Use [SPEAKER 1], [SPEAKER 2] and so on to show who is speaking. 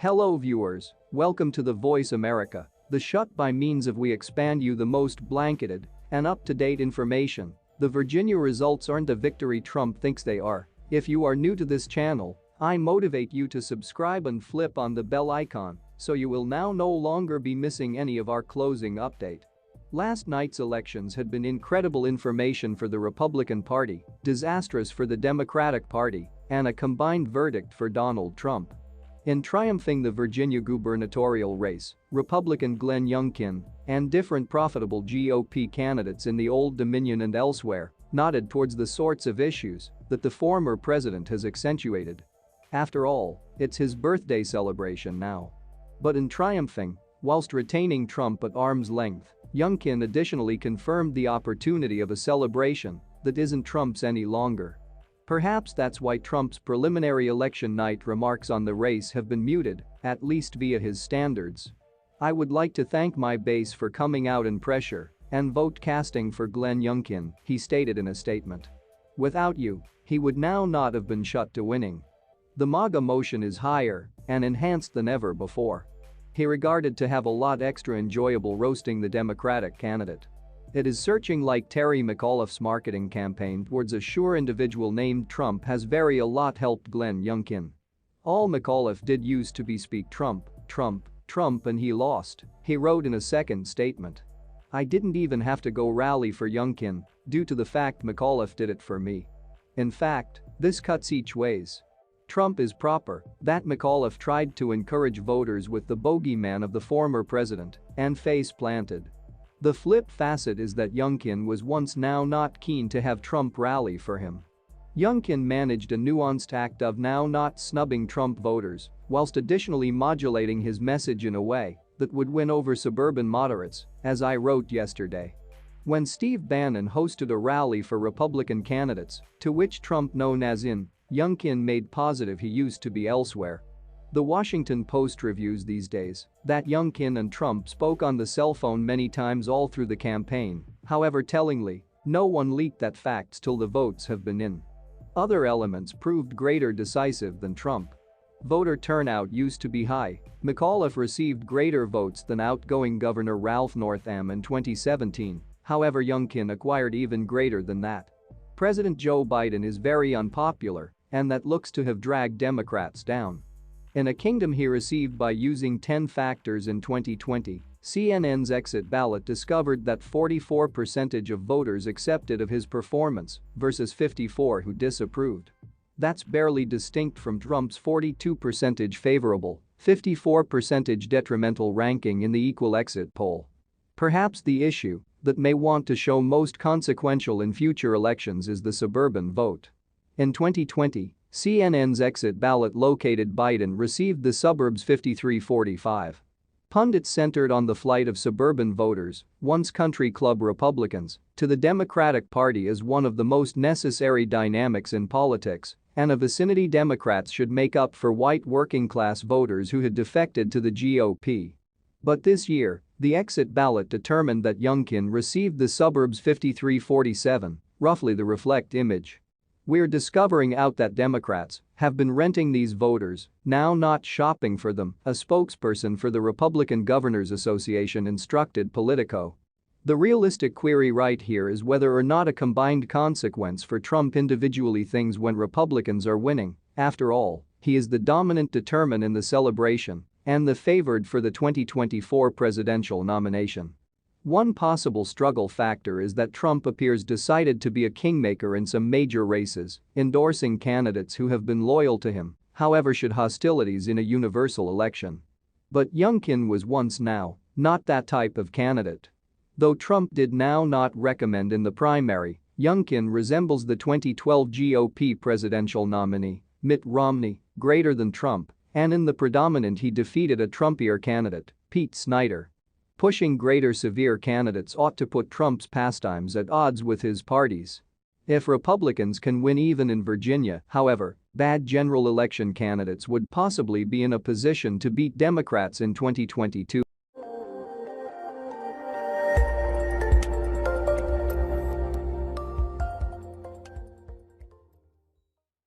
[SPEAKER 1] Hello viewers, welcome to The Voice America, the shut by means of we expand you the most blanketed and up-to-date information. The Virginia results aren't the victory Trump thinks they are. If you are new to this channel, I motivate you to subscribe and flip on the bell icon so you will now no longer be missing any of our closing update. Last night's elections had been incredible information for the Republican Party, disastrous for the Democratic Party, and a combined verdict for Donald Trump. In triumphing the Virginia gubernatorial race, Republican Glenn Youngkin and different profitable GOP candidates in the Old Dominion and elsewhere nodded towards the sorts of issues that the former president has accentuated. After all, it's his birthday celebration now. But in triumphing, whilst retaining Trump at arm's length, Youngkin additionally confirmed the opportunity of a celebration that isn't Trump's any longer. Perhaps that's why Trump's preliminary election night remarks on the race have been muted, at least via his standards. "I would like to thank my base for coming out in pressure and vote casting for Glenn Youngkin," he stated in a statement. "Without you, he would now not have been shut to winning. The MAGA motion is higher and enhanced than ever before." He regarded to have a lot extra enjoyable roasting the Democratic candidate. "It is searching like Terry McAuliffe's marketing campaign towards a sure individual named Trump has very a lot helped Glenn Youngkin. All McAuliffe did used to be speak Trump, Trump, Trump and he lost," he wrote in a second statement. "I didn't even have to go rally for Youngkin due to the fact McAuliffe did it for me. In fact, this cuts each ways. Trump is proper that McAuliffe tried to encourage voters with the bogeyman of the former president and face planted. The flip facet is that Youngkin was once now not keen to have Trump rally for him. Youngkin managed a nuanced act of now not snubbing Trump voters whilst additionally modulating his message in a way that would win over suburban moderates, as I wrote yesterday. When Steve Bannon hosted a rally for Republican candidates, to which Trump known as in, Youngkin made positive he used to be elsewhere. The Washington Post reviews these days that Youngkin and Trump spoke on the cell phone many times all through the campaign, however tellingly, no one leaked that fact till the votes have been in. Other elements proved greater decisive than Trump. Voter turnout used to be high. McAuliffe received greater votes than outgoing Governor Ralph Northam in 2017, however Youngkin acquired even greater than that. President Joe Biden is very unpopular, and that looks to have dragged Democrats down. In a kingdom he received by using 10 factors in 2020, CNN's exit ballot discovered that 44% of voters accepted of his performance versus 54% who disapproved. That's barely distinct from Trump's 42% favorable, 54% detrimental ranking in the equal exit poll. Perhaps the issue that may want to show most consequential in future elections is the suburban vote. In 2020, CNN's exit ballot located Biden received the suburbs 53-45. Pundits centered on the flight of suburban voters, once country club Republicans, to the Democratic Party as one of the most necessary dynamics in politics, and a vicinity Democrats should make up for white working-class voters who had defected to the GOP. But this year, the exit ballot determined that Youngkin received the suburbs 53-47, roughly the reflect image. "We're discovering out that Democrats have been renting these voters, now not shopping for them," a spokesperson for the Republican Governors Association instructed Politico. The realistic query right here is whether or not a combined consequence for Trump individually things when Republicans are winning. After all, he is the dominant determinant in the celebration and the favored for the 2024 presidential nomination. One possible struggle factor is that Trump appears decided to be a kingmaker in some major races, endorsing candidates who have been loyal to him, however should hostilities in a universal election. But Youngkin was once now not that type of candidate. Though Trump did now not recommend in the primary, Youngkin resembles the 2012 GOP presidential nominee, Mitt Romney, greater than Trump, and in the predominant he defeated a Trumpier candidate, Pete Snyder. Pushing greater severe candidates ought to put Trump's pastimes at odds with his party's. If Republicans can win even in Virginia, however, bad general election candidates would possibly be in a position to beat Democrats in 2022.